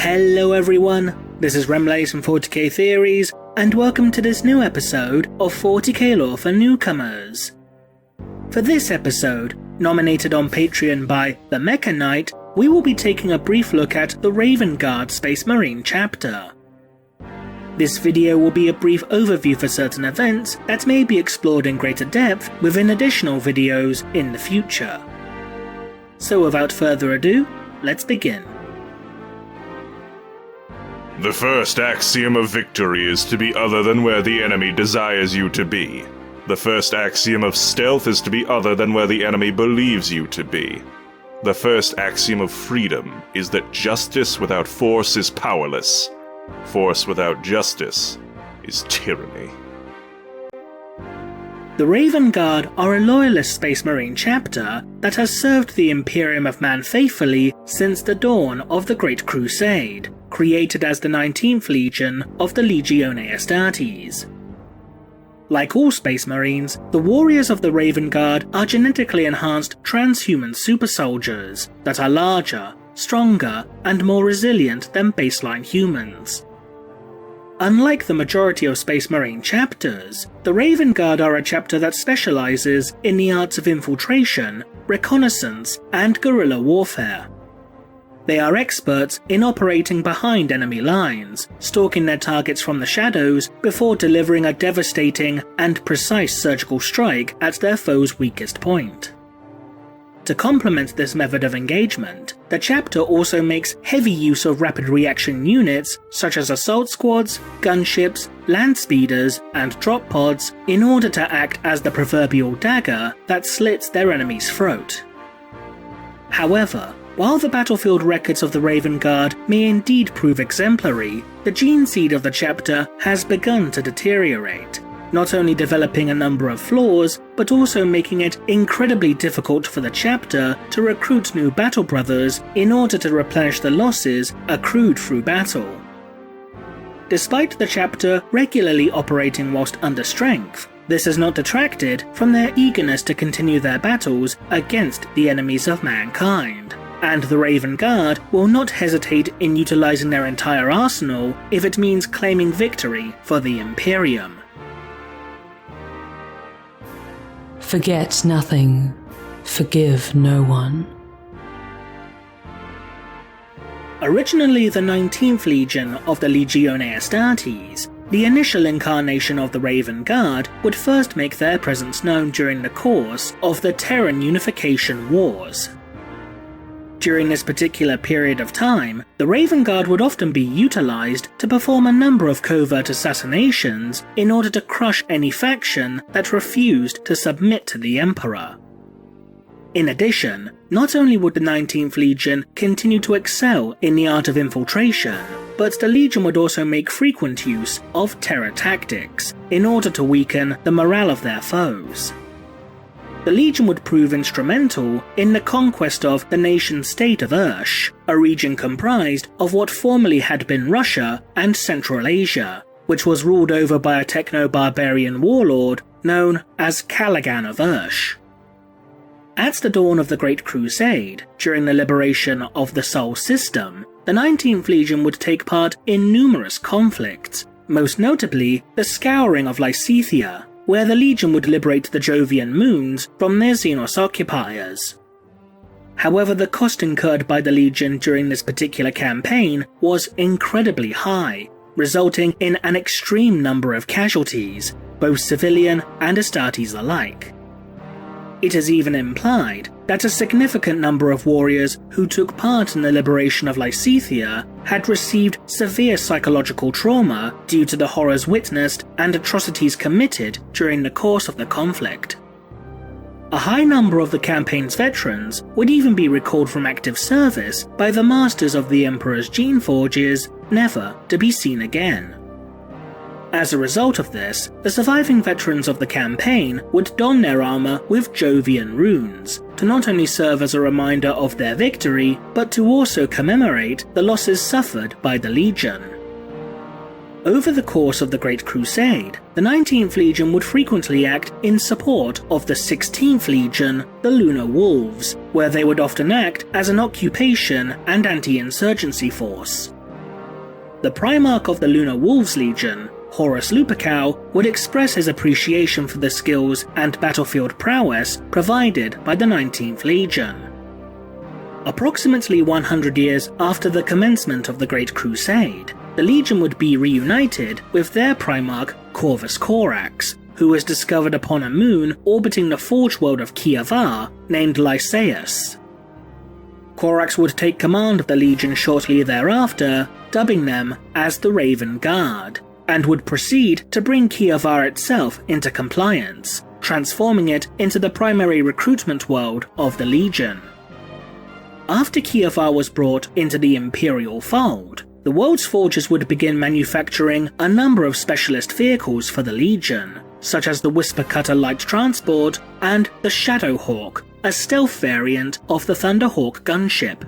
Hello everyone, this is Remlace from 40k Theories, and welcome to this new episode of 40k Lore for Newcomers. For this episode, nominated on Patreon by The Mecha Knight, we will be taking a brief look at the Raven Guard Space Marine chapter. This video will be a brief overview for certain events that may be explored in greater depth within additional videos in the future. So without further ado, let's begin. The first axiom of victory is to be other than where the enemy desires you to be. The first axiom of stealth is to be other than where the enemy believes you to be. The first axiom of freedom is that justice without force is powerless. Force without justice is tyranny. The Raven Guard are a loyalist Space Marine chapter that has served the Imperium of Man faithfully since the dawn of the Great Crusade, created as the 19th Legion of the Legione Astartes. Like all Space Marines, the warriors of the Raven Guard are genetically enhanced transhuman super soldiers that are larger, stronger, and more resilient than baseline humans. Unlike the majority of Space Marine chapters, the Raven Guard are a chapter that specializes in the arts of infiltration, reconnaissance, and guerrilla warfare. They are experts in operating behind enemy lines, stalking their targets from the shadows before delivering a devastating and precise surgical strike at their foe's weakest point. To complement this method of engagement, the chapter also makes heavy use of rapid reaction units such as assault squads, gunships, land speeders, and drop pods in order to act as the proverbial dagger that slits their enemy's throat. However, while the battlefield records of the Raven Guard may indeed prove exemplary, the gene seed of the chapter has begun to deteriorate, not only developing a number of flaws, but also making it incredibly difficult for the chapter to recruit new battle brothers in order to replenish the losses accrued through battle. Despite the chapter regularly operating whilst under strength, this has not detracted from their eagerness to continue their battles against the enemies of mankind, and the Raven Guard will not hesitate in utilizing their entire arsenal if it means claiming victory for the Imperium. Forget nothing, forgive no one. Originally the 19th Legion of the Legione Astartes, the initial incarnation of the Raven Guard would first make their presence known during the course of the Terran Unification Wars. During this particular period of time, the Raven Guard would often be utilized to perform a number of covert assassinations in order to crush any faction that refused to submit to the Emperor. In addition, not only would the 19th Legion continue to excel in the art of infiltration, but the Legion would also make frequent use of terror tactics in order to weaken the morale of their foes. The Legion would prove instrumental in the conquest of the nation-state of Ursh, a region comprised of what formerly had been Russia and Central Asia, which was ruled over by a techno-barbarian warlord known as Caligan of Ursh. At the dawn of the Great Crusade, during the liberation of the Sol System, the 19th Legion would take part in numerous conflicts, most notably the Scouring of Lysithea, where the Legion would liberate the Jovian moons from their Xenos occupiers. However, the cost incurred by the Legion during this particular campaign was incredibly high, resulting in an extreme number of casualties, both civilian and Astartes alike. It is even implied that a significant number of warriors who took part in the liberation of Lysithea had received severe psychological trauma due to the horrors witnessed and atrocities committed during the course of the conflict. A high number of the campaign's veterans would even be recalled from active service by the masters of the Emperor's gene forges, never to be seen again. As a result of this, the surviving veterans of the campaign would don their armor with Jovian runes, to not only serve as a reminder of their victory, but to also commemorate the losses suffered by the Legion. Over the course of the Great Crusade, the 19th Legion would frequently act in support of the 16th Legion, the Lunar Wolves, where they would often act as an occupation and anti-insurgency force. The Primarch of the Lunar Wolves Legion, Horus Lupercal, would express his appreciation for the skills and battlefield prowess provided by the 19th Legion. Approximately 100 years after the commencement of the Great Crusade, the Legion would be reunited with their Primarch Corvus Corax, who was discovered upon a moon orbiting the forge world of Kayvaan named Lycaeus. Corax would take command of the Legion shortly thereafter, dubbing them as the Raven Guard, and would proceed to bring Kayvaan itself into compliance, transforming it into the primary recruitment world of the Legion. After Kayvaan was brought into the Imperial fold, the world's forges would begin manufacturing a number of specialist vehicles for the Legion, such as the Whisper Cutter light transport and the Shadowhawk, a stealth variant of the Thunderhawk gunship.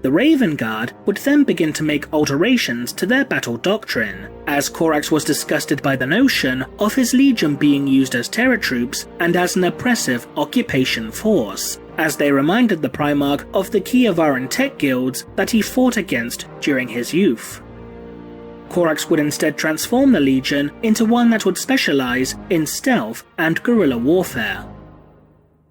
The Raven Guard would then begin to make alterations to their battle doctrine, as Corax was disgusted by the notion of his Legion being used as terror troops and as an oppressive occupation force, as they reminded the Primarch of the Kayvaan tech guilds that he fought against during his youth. Corax would instead transform the Legion into one that would specialize in stealth and guerrilla warfare.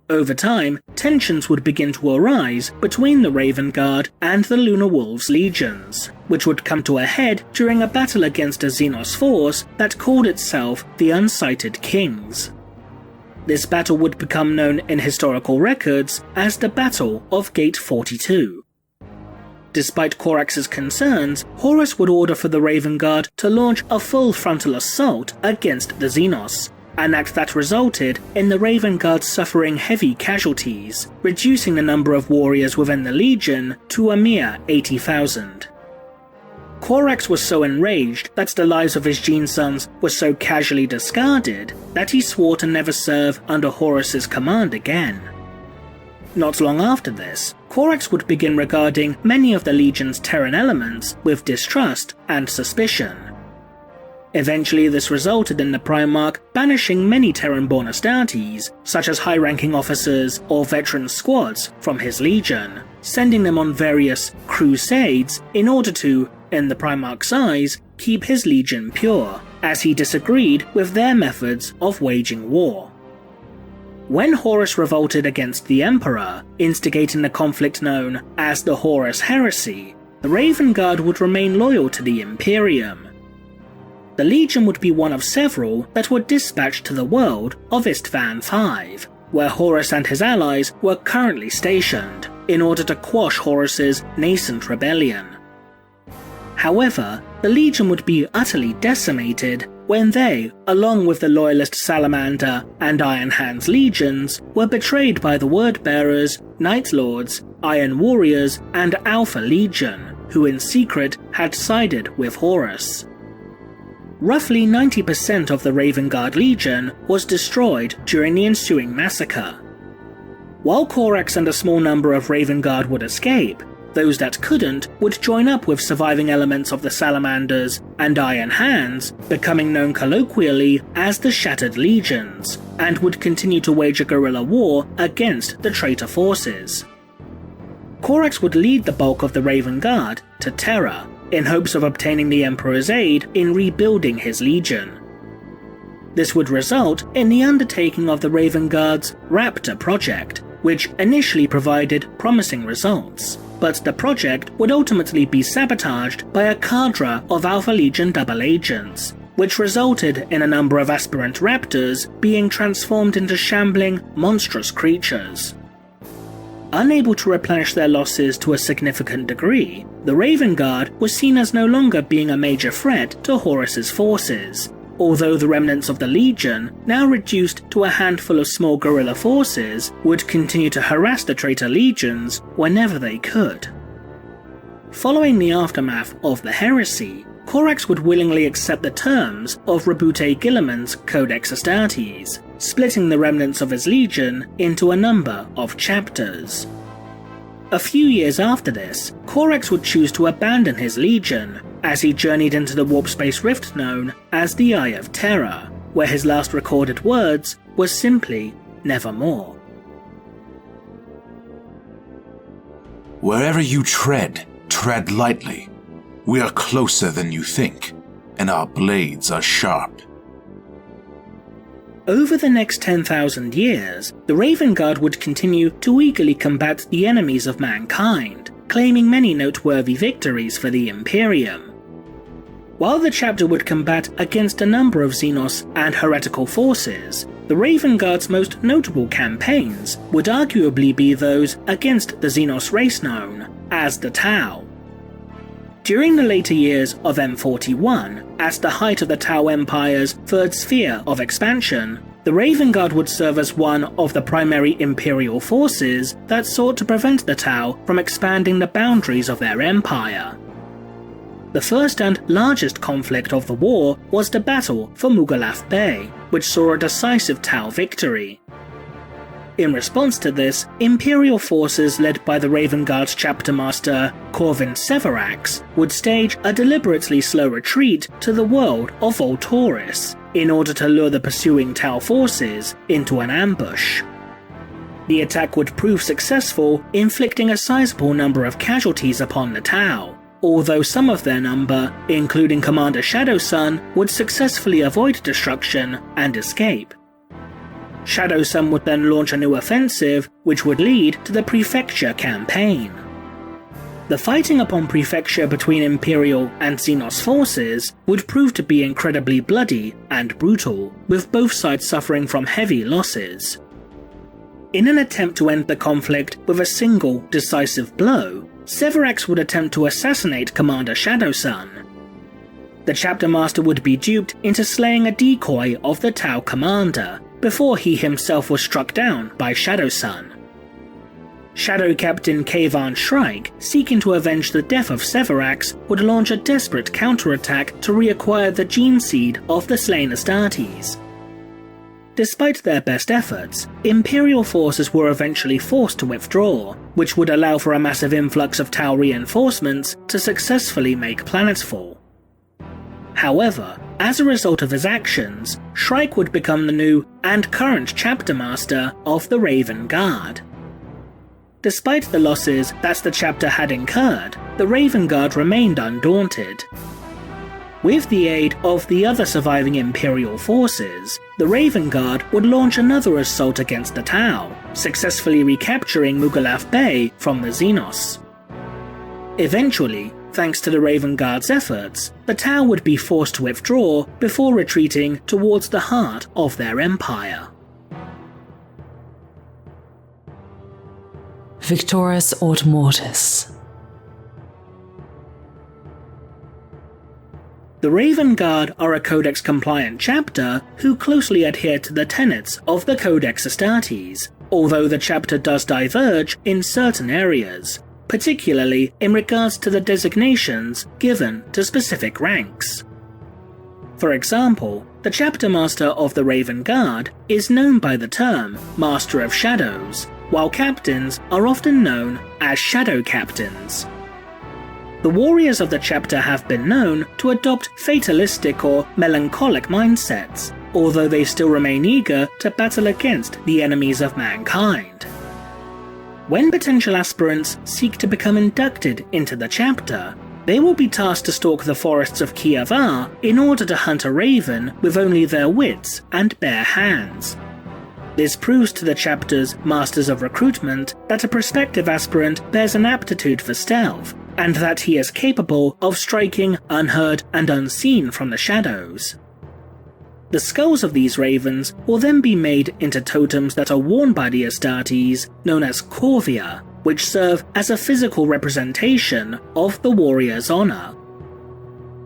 Over time, tensions would begin to arise between the Raven Guard and the Lunar Wolves Legions, which would come to a head during a battle against a Xenos force that called itself the Unsighted Kings. This battle would become known in historical records as the Battle of Gate 42. Despite Corax's concerns, Horus would order for the Raven Guard to launch a full frontal assault against the Xenos, an act that resulted in the Raven Guard suffering heavy casualties, reducing the number of warriors within the Legion to a mere 80,000. Corax was so enraged that the lives of his Gene Sons were so casually discarded that he swore to never serve under Horus's command again. Not long after this, Corax would begin regarding many of the Legion's Terran elements with distrust and suspicion. Eventually, this resulted in the Primarch banishing many Terran-born Astartes, such as high-ranking officers or veteran squads, from his Legion, sending them on various crusades in order to, in the Primarch's eyes, keep his Legion pure, as he disagreed with their methods of waging war. When Horus revolted against the Emperor, instigating the conflict known as the Horus Heresy, the Raven Guard would remain loyal to the Imperium. The Legion would be one of several that were dispatched to the world of Istvan V, where Horus and his allies were currently stationed, in order to quash Horus's nascent rebellion. However, the Legion would be utterly decimated when they, along with the Loyalist Salamander and Iron Hands legions, were betrayed by the Wordbearers, Night Lords, Iron Warriors, and Alpha Legion, who in secret had sided with Horus. Roughly 90% of the Raven Guard Legion was destroyed during the ensuing massacre. While Corax and a small number of Raven Guard would escape, those that couldn't would join up with surviving elements of the Salamanders and Iron Hands, becoming known colloquially as the Shattered Legions, and would continue to wage a guerrilla war against the traitor forces. Corax would lead the bulk of the Raven Guard to Terra, in hopes of obtaining the Emperor's aid in rebuilding his Legion. This would result in the undertaking of the Raven Guard's Raptor project, which initially provided promising results, but the project would ultimately be sabotaged by a cadre of Alpha Legion double agents, which resulted in a number of aspirant Raptors being transformed into shambling, monstrous creatures. Unable to replenish their losses to a significant degree, the Raven Guard was seen as no longer being a major threat to Horus's forces, although the remnants of the Legion, now reduced to a handful of small guerrilla forces, would continue to harass the traitor legions whenever they could. Following the aftermath of the heresy, Corax would willingly accept the terms of Rabute Guilliman's Codex Astartes, splitting the remnants of his Legion into a number of chapters. A few years after this, Corax would choose to abandon his Legion, as he journeyed into the warp space rift known as the Eye of Terror, where his last recorded words were simply, "Nevermore." Wherever you tread, tread lightly. We are closer than you think, and our blades are sharp. Over the next 10,000 years, the Raven Guard would continue to eagerly combat the enemies of mankind, claiming many noteworthy victories for the Imperium. While the chapter would combat against a number of Xenos and heretical forces, the Raven Guard's most notable campaigns would arguably be those against the Xenos race known as the Tau. During the later years of M41, at the height of the Tau Empire's third sphere of expansion, the Raven Guard would serve as one of the primary Imperial forces that sought to prevent the Tau from expanding the boundaries of their empire. The first and largest conflict of the war was the battle for Mugalaf Bay, which saw a decisive Tau victory. In response to this, Imperial forces led by the Raven Guard's chapter master Corvin Severax would stage a deliberately slow retreat to the world of Volturis in order to lure the pursuing Tau forces into an ambush. The attack would prove successful, inflicting a sizable number of casualties upon the Tau, although some of their number, including Commander Shadowsun, would successfully avoid destruction and escape. Shadowsun would then launch a new offensive, which would lead to the Prefecture campaign. The fighting upon Prefecture between Imperial and Xenos forces would prove to be incredibly bloody and brutal, with both sides suffering from heavy losses. In an attempt to end the conflict with a single decisive blow, Severax would attempt to assassinate Commander Shadowsun. The chapter master would be duped into slaying a decoy of the Tau commander, before he himself was struck down by Shadowsun. Shadow Captain Kayvaan Shrike, seeking to avenge the death of Severax, would launch a desperate counterattack to reacquire the gene seed of the slain Astartes. Despite their best efforts, Imperial forces were eventually forced to withdraw, which would allow for a massive influx of Tau reinforcements to successfully make planetfall. However, as a result of his actions, Shrike would become the new and current chapter master of the Raven Guard. Despite the losses that the chapter had incurred, the Raven Guard remained undaunted. With the aid of the other surviving Imperial forces, the Raven Guard would launch another assault against the Tau, successfully recapturing Mugalaf Bay from the Xenos. Eventually, thanks to the Raven Guard's efforts, the Tau would be forced to withdraw before retreating towards the heart of their empire. Victoris aut mortis. The Raven Guard are a Codex-compliant chapter who closely adhere to the tenets of the Codex Astartes, although the chapter does diverge in certain areas, particularly in regards to the designations given to specific ranks. For example, the chapter master of the Raven Guard is known by the term Master of Shadows, while captains are often known as Shadow Captains. The warriors of the chapter have been known to adopt fatalistic or melancholic mindsets, although they still remain eager to battle against the enemies of mankind. When potential aspirants seek to become inducted into the chapter, they will be tasked to stalk the forests of Kayvaan in order to hunt a raven with only their wits and bare hands. This proves to the chapter's Masters of Recruitment that a prospective aspirant bears an aptitude for stealth, and that he is capable of striking unheard and unseen from the shadows. The skulls of these ravens will then be made into totems that are worn by the Astartes, known as corvia, which serve as a physical representation of the warrior's honor.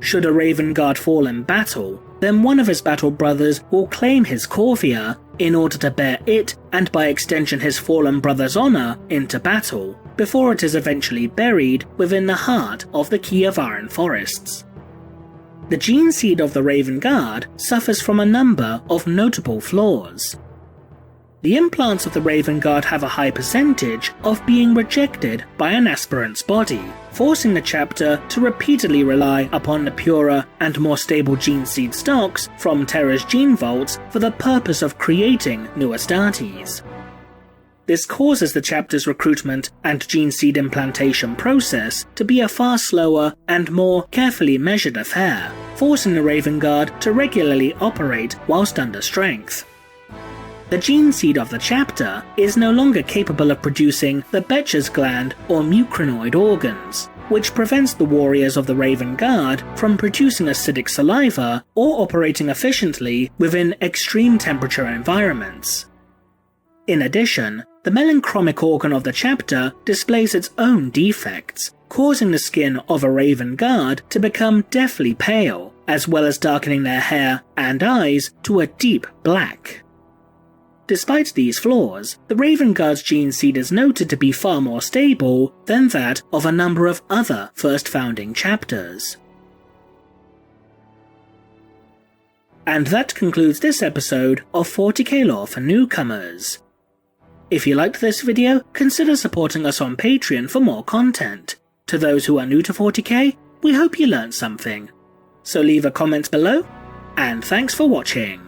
Should a Raven Guard fall in battle, then one of his battle brothers will claim his corvia in order to bear it, and by extension his fallen brother's honor, into battle, before it is eventually buried within the heart of the Kayvaan forests. The gene seed of the Raven Guard suffers from a number of notable flaws. The implants of the Raven Guard have a high percentage of being rejected by an aspirant's body, forcing the chapter to repeatedly rely upon the purer and more stable gene seed stocks from Terra's gene vaults for the purpose of creating new Astartes. This causes the chapter's recruitment and gene seed implantation process to be a far slower and more carefully measured affair, forcing the Raven Guard to regularly operate whilst under strength. The gene seed of the chapter is no longer capable of producing the Betcher's gland or mucranoid organs, which prevents the warriors of the Raven Guard from producing acidic saliva or operating efficiently within extreme temperature environments. In addition, the melanchromic organ of the chapter displays its own defects, causing the skin of a Raven Guard to become deathly pale, as well as darkening their hair and eyes to a deep black. Despite these flaws, the Raven Guard's gene seed is noted to be far more stable than that of a number of other first founding chapters. And that concludes this episode of 40k Lore for Newcomers. If you liked this video, consider supporting us on Patreon for more content. To those who are new to 40k, we hope you learned something. So leave a comment below, and thanks for watching.